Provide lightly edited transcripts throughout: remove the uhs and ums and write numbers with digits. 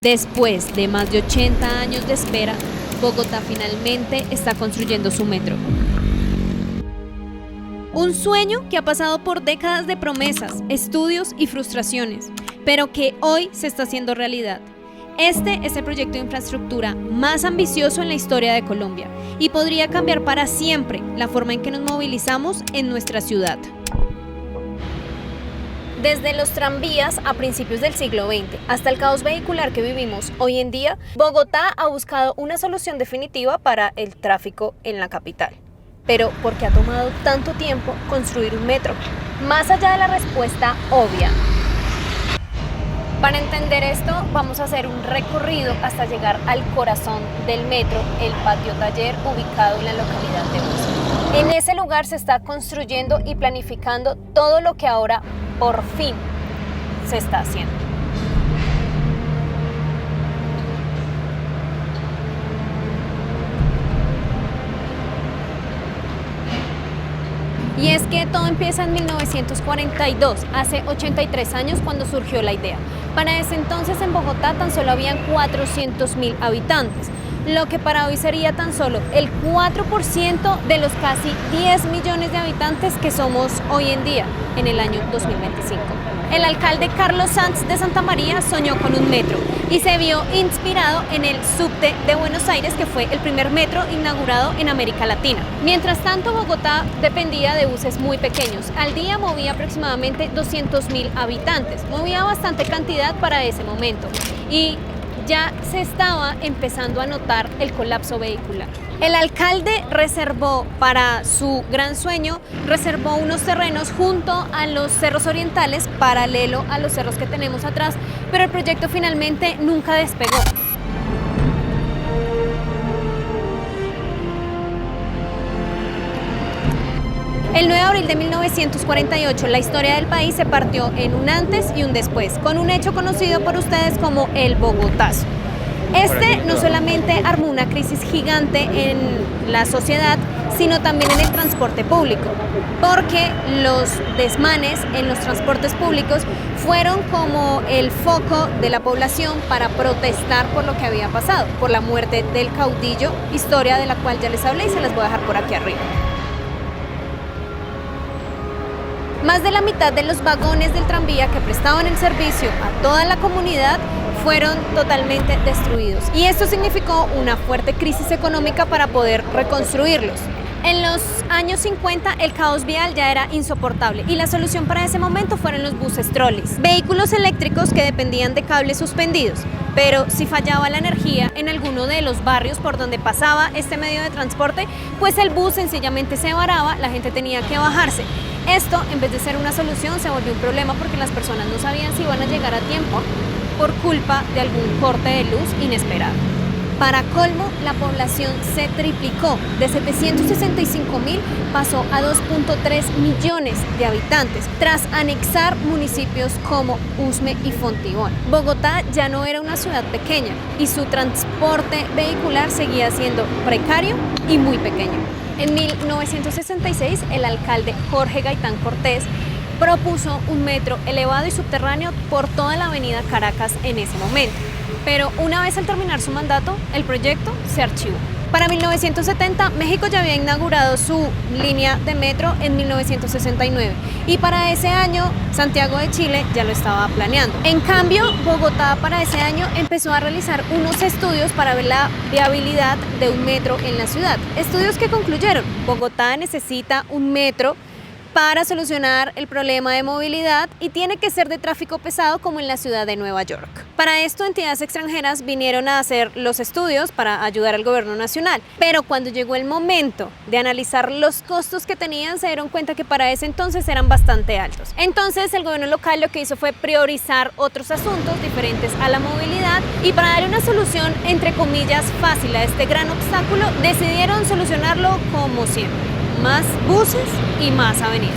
Después de más de 80 años de espera, Bogotá finalmente está construyendo su metro. Un sueño que ha pasado por décadas de promesas, estudios y frustraciones, pero que hoy se está haciendo realidad. Este es el proyecto de infraestructura más ambicioso en la historia de Colombia y podría cambiar para siempre la forma en que nos movilizamos en nuestra ciudad. Desde los tranvías a principios del siglo XX hasta el caos vehicular que vivimos hoy en día, Bogotá ha buscado una solución definitiva para el tráfico en la capital. Pero ¿por qué ha tomado tanto tiempo construir un metro? Más allá de la respuesta obvia. Para entender esto, vamos a hacer un recorrido hasta llegar al corazón del metro, el patio taller ubicado en la localidad de Buza. En ese lugar se está construyendo y planificando todo lo que ahora por fin se está haciendo. Y es que todo empieza en 1942, hace 83 años cuando surgió la idea. Para ese entonces en Bogotá tan solo habían 400.000 habitantes, lo que para hoy sería tan solo el 4% de los casi 10 millones de habitantes que somos hoy en día, en el año 2025. El alcalde Carlos Sanz de Santa María soñó con un metro y se vio inspirado en el subte de Buenos Aires, que fue el primer metro inaugurado en América Latina. Mientras tanto, Bogotá dependía de buses muy pequeños. Al día movía aproximadamente 200.000 habitantes. Movía bastante cantidad para ese momento y ya se estaba empezando a notar el colapso vehicular. El alcalde reservó para su gran sueño, reservó unos terrenos junto a los cerros orientales, paralelo a los cerros que tenemos atrás, pero el proyecto finalmente nunca despegó. El 9 de abril de 1948, la historia del país se partió en un antes y un después, con un hecho conocido por ustedes como el Bogotazo. Este no solamente armó una crisis gigante en la sociedad, sino también en el transporte público, porque los desmanes en los transportes públicos fueron como el foco de la población para protestar por lo que había pasado, por la muerte del caudillo, historia de la cual ya les hablé y se las voy a dejar por aquí arriba. Más de la mitad de los vagones del tranvía que prestaban el servicio a toda la comunidad fueron totalmente destruidos. Y esto significó una fuerte crisis económica para poder reconstruirlos. En los años 50 el caos vial ya era insoportable y la solución para ese momento fueron los buses trolis, vehículos eléctricos que dependían de cables suspendidos. Pero si fallaba la energía en alguno de los barrios por donde pasaba este medio de transporte, pues el bus sencillamente se varaba, la gente tenía que bajarse. Esto, en vez de ser una solución, se volvió un problema porque las personas no sabían si iban a llegar a tiempo por culpa de algún corte de luz inesperado. Para colmo, la población se triplicó, de 765.000 pasó a 2.3 millones de habitantes, tras anexar municipios como Usme y Fontibón. Bogotá ya no era una ciudad pequeña y su transporte vehicular seguía siendo precario y muy pequeño. En 1966, el alcalde Jorge Gaitán Cortés propuso un metro elevado y subterráneo por toda la avenida Caracas en ese momento. Pero una vez al terminar su mandato, el proyecto se archivó. Para 1970, México ya había inaugurado su línea de metro en 1969 y para ese año, Santiago de Chile ya lo estaba planeando. En cambio, Bogotá para ese año empezó a realizar unos estudios para ver la viabilidad de un metro en la ciudad. Estudios que concluyeron: Bogotá necesita un metro para solucionar el problema de movilidad y tiene que ser de tráfico pesado como en la ciudad de Nueva York. Para esto, entidades extranjeras vinieron a hacer los estudios para ayudar al gobierno nacional, pero cuando llegó el momento de analizar los costos que tenían, se dieron cuenta que para ese entonces eran bastante altos. Entonces, el gobierno local lo que hizo fue priorizar otros asuntos diferentes a la movilidad y para darle una solución, entre comillas, fácil a este gran obstáculo, decidieron solucionarlo como siempre: más buses y más avenidas.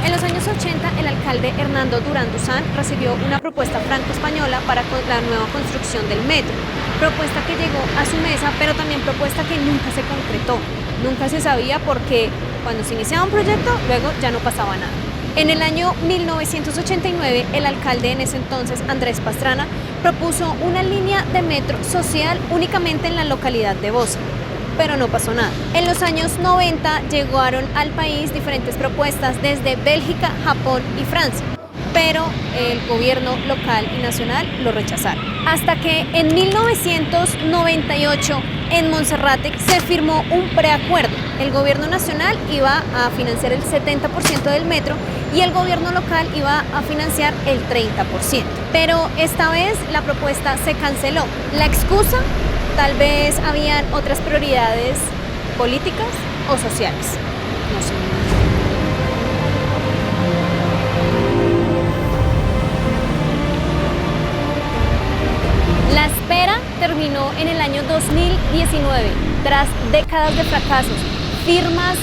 En los años 80, el alcalde Hernando Durán Duzán recibió una propuesta franco-española para la nueva construcción del metro. Propuesta que llegó a su mesa, pero también propuesta que nunca se concretó. Nunca se sabía porque cuando se iniciaba un proyecto, luego ya no pasaba nada. En el año 1989, el alcalde en ese entonces, Andrés Pastrana, propuso una línea de metro social únicamente en la localidad de Bosa, pero no pasó nada. En los años 90 llegaron al país diferentes propuestas desde Bélgica, Japón y Francia, pero el gobierno local y nacional lo rechazaron. Hasta que en 1998 en Monserrate se firmó un preacuerdo. El gobierno nacional iba a financiar el 70% del metro y el gobierno local iba a financiar el 30%. Pero esta vez la propuesta se canceló. La excusa, tal vez habían otras prioridades políticas o sociales. No sé. La espera terminó en el año 2019, tras décadas de fracasos, firmas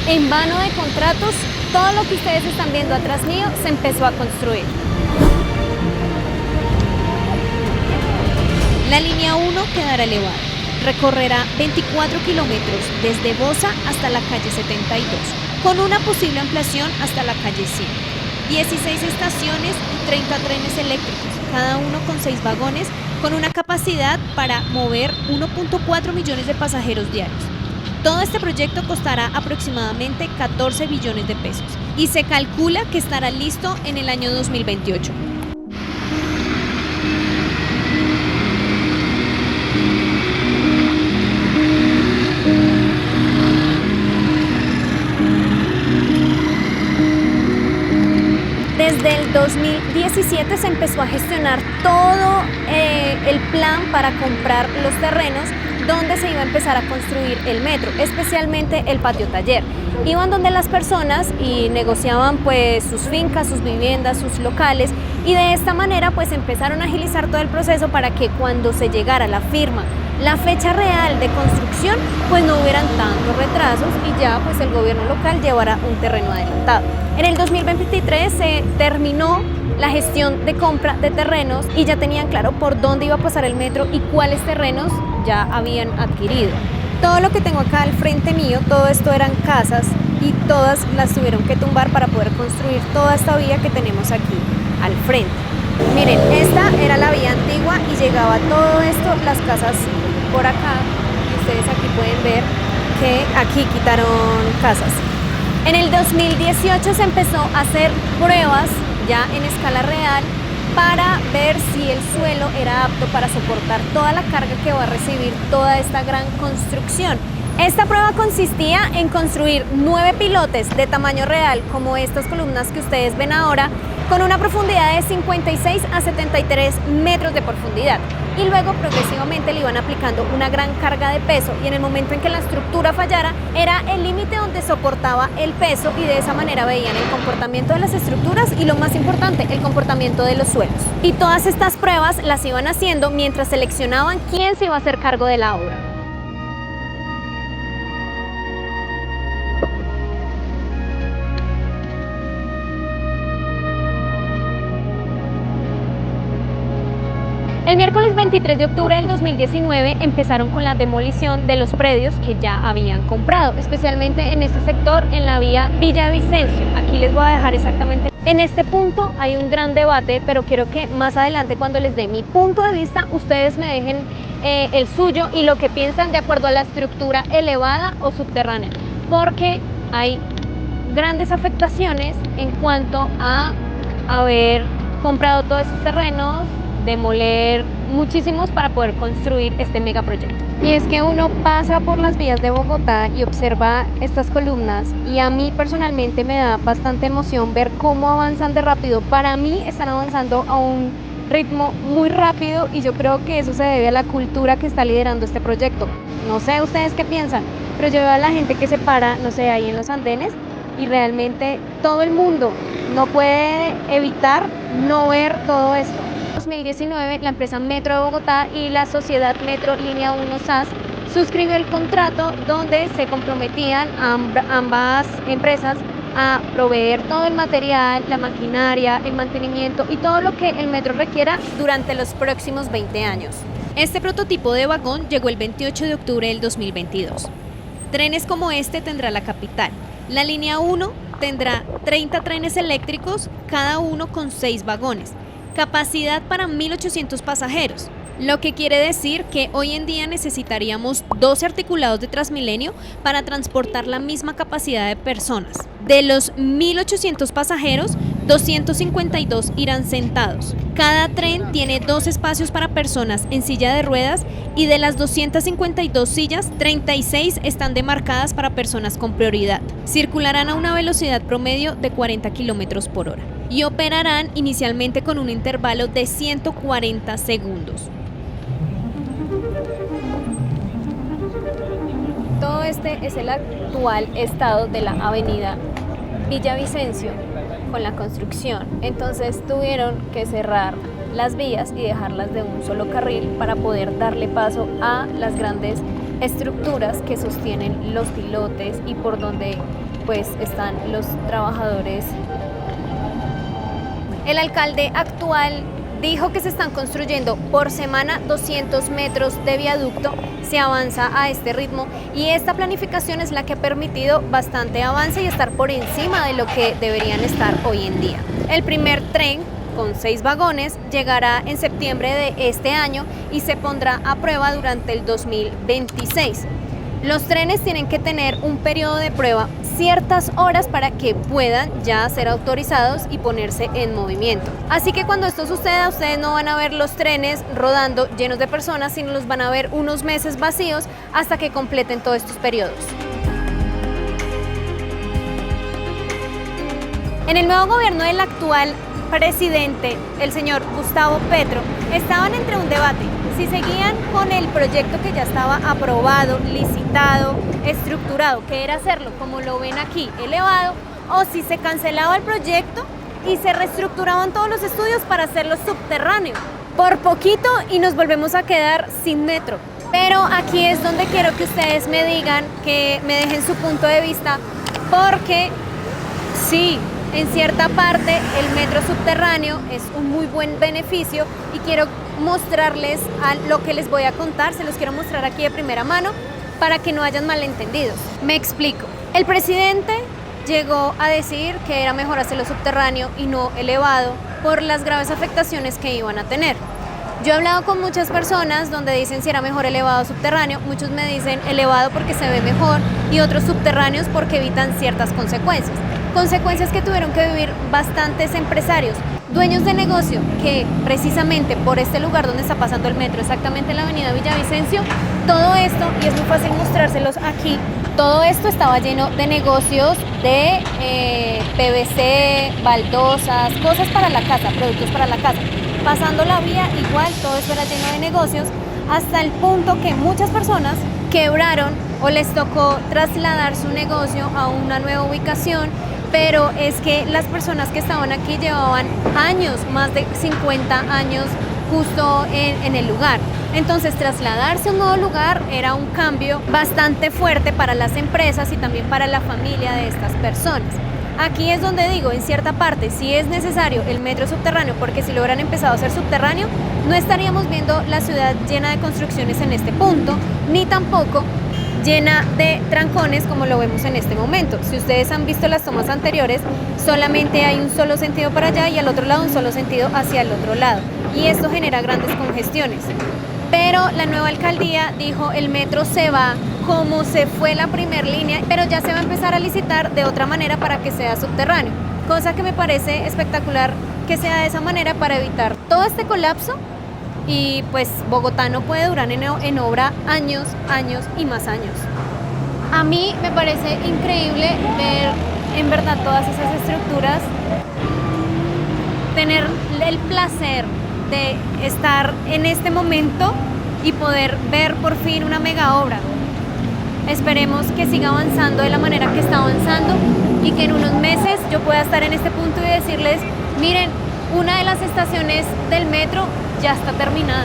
en vano de contratos. Todo lo que ustedes están viendo atrás mío se empezó a construir. La línea 1 quedará elevada, recorrerá 24 kilómetros desde Bosa hasta la calle 72, con una posible ampliación hasta la calle 100. 16 estaciones y 30 trenes eléctricos, cada uno con 6 vagones, con una capacidad para mover 1.4 millones de pasajeros diarios. Todo este proyecto costará aproximadamente 14 billones de pesos y se calcula que estará listo en el año 2028. Desde el 2017 se empezó a gestionar todo el plan para comprar los terrenos donde se iba a empezar a construir el metro, especialmente el patio taller. Iban donde las personas y negociaban pues sus fincas, sus viviendas, sus locales, y de esta manera pues empezaron a agilizar todo el proceso para que cuando se llegara la firma, la fecha real de construcción, pues no hubieran tantos retrasos y ya pues el gobierno local llevara un terreno adelantado. En el 2023 se terminó la gestión de compra de terrenos y ya tenían claro por dónde iba a pasar el metro y cuáles terrenos ya habían adquirido. Todo lo que tengo acá al frente mío, todo esto eran casas y todas las tuvieron que tumbar para poder construir toda esta vía que tenemos aquí al frente. Miren, esta era la vía antigua y llegaba todo esto, las casas por acá, y ustedes aquí pueden ver que aquí quitaron casas. En el 2018 se empezó a hacer pruebas ya en escala real para ver si el suelo era apto para soportar toda la carga que va a recibir toda esta gran construcción. Esta prueba consistía en construir 9 pilotes de tamaño real, como estas columnas que ustedes ven ahora, con una profundidad de 56 a 73 metros de profundidad. Y luego progresivamente le iban aplicando una gran carga de peso y en el momento en que la estructura fallara era el límite donde soportaba el peso y de esa manera veían el comportamiento de las estructuras y lo más importante, el comportamiento de los suelos. Y todas estas pruebas las iban haciendo mientras seleccionaban quién se iba a hacer cargo de la obra. El miércoles 23 de octubre del 2019 empezaron con la demolición de los predios que ya habían comprado, especialmente en este sector, en la vía Villavicencio. Aquí les voy a dejar exactamente. En este punto hay un gran debate, pero quiero que más adelante, cuando les dé mi punto de vista, ustedes me dejen el suyo y lo que piensan de acuerdo a la estructura elevada o subterránea, porque hay grandes afectaciones en cuanto a haber comprado todos esos terrenos, demoler muchísimos para poder construir este megaproyecto. Y es que uno pasa por las vías de Bogotá y observa estas columnas y a mí personalmente me da bastante emoción ver cómo avanzan de rápido. Para mí están avanzando a un ritmo muy rápido y yo creo que eso se debe a la cultura que está liderando este proyecto. No sé ustedes qué piensan, pero yo veo a la gente que se para, no sé, ahí en los andenes y realmente todo el mundo no puede evitar no ver todo esto. En 2019, la empresa Metro de Bogotá y la sociedad Metro Línea 1 SAS suscribió el contrato donde se comprometían ambas empresas a proveer todo el material, la maquinaria, el mantenimiento y todo lo que el metro requiera durante los próximos 20 años. Este prototipo de vagón llegó el 28 de octubre del 2022. Trenes como este tendrá la capital. La línea 1 tendrá 30 trenes eléctricos, cada uno con 6 vagones, capacidad para 1.800 pasajeros, lo que quiere decir que hoy en día necesitaríamos 12 articulados de Transmilenio para transportar la misma capacidad de personas. De los 1.800 pasajeros, 252 irán sentados. Cada tren tiene 2 espacios para personas en silla de ruedas y de las 252 sillas, 36 están demarcadas para personas con prioridad. Circularán a una velocidad promedio de 40 kilómetros por hora y operarán inicialmente con un intervalo de 140 segundos. Todo este es el actual estado de la avenida Villavicencio con la construcción. Entonces tuvieron que cerrar las vías y dejarlas de un solo carril para poder darle paso a las grandes estructuras que sostienen los pilotes y por donde pues están los trabajadores. El alcalde actual dijo que se están construyendo por semana 200 metros de viaducto, se avanza a este ritmo y esta planificación es la que ha permitido bastante avance y estar por encima de lo que deberían estar hoy en día. El primer tren, con 6 vagones, llegará en septiembre de este año y se pondrá a prueba durante el 2026. Los trenes tienen que tener un periodo de prueba ciertas horas para que puedan ya ser autorizados y ponerse en movimiento. Así que cuando esto suceda, ustedes no van a ver los trenes rodando llenos de personas, sino los van a ver unos meses vacíos hasta que completen todos estos periodos. En el nuevo gobierno del actual presidente, el señor Gustavo Petro, estaban entre un debate si seguían con el proyecto que ya estaba aprobado, licitado, estructurado, que era hacerlo como lo ven aquí, elevado, o si se cancelaba el proyecto y se reestructuraban todos los estudios para hacerlo subterráneo. Por poquito y nos volvemos a quedar sin metro. Pero aquí es donde quiero que ustedes me digan, que me dejen su punto de vista, porque sí, en cierta parte el metro subterráneo es un muy buen beneficio y quiero mostrarles lo que les voy a contar, se los quiero mostrar aquí de primera mano para que no hayan malentendidos. Me explico. El presidente llegó a decir que era mejor hacerlo subterráneo y no elevado por las graves afectaciones que iban a tener. Yo he hablado con muchas personas donde dicen si era mejor elevado o subterráneo, muchos me dicen elevado porque se ve mejor y otros subterráneos porque evitan ciertas consecuencias. Consecuencias que tuvieron que vivir bastantes empresarios, dueños de negocio, que precisamente por este lugar donde está pasando el metro, exactamente en la avenida Villavicencio, todo esto, y es muy fácil mostrárselos aquí, todo esto estaba lleno de negocios de PVC, baldosas, cosas para la casa, productos para la casa. Pasando la vía, igual todo esto era lleno de negocios, hasta el punto que muchas personas quebraron o les tocó trasladar su negocio a una nueva ubicación, pero es que las personas que estaban aquí llevaban años, más de 50 años justo en el lugar. Entonces trasladarse a un nuevo lugar era un cambio bastante fuerte para las empresas y también para la familia de estas personas. Aquí es donde digo, en cierta parte, sí es necesario el metro subterráneo, porque si lo hubieran empezado a hacer subterráneo, no estaríamos viendo la ciudad llena de construcciones en este punto, ni tampoco llena de trancones como lo vemos en este momento. Si ustedes han visto las tomas anteriores, solamente hay un solo sentido para allá y al otro lado un solo sentido hacia el otro lado, y esto genera grandes congestiones. Pero la nueva alcaldía dijo el metro se va como se fue la primera línea, pero ya se va a empezar a licitar de otra manera para que sea subterráneo, cosa que me parece espectacular que sea de esa manera para evitar todo este colapso. Y pues Bogotá no puede durar en obra años, años y más años. A mí me parece increíble ver en verdad todas esas estructuras, tener el placer de estar en este momento y poder ver por fin una mega obra. Esperemos que siga avanzando de la manera que está avanzando y que en unos meses yo pueda estar en este punto y decirles, miren, una de las estaciones del metro ya está terminada.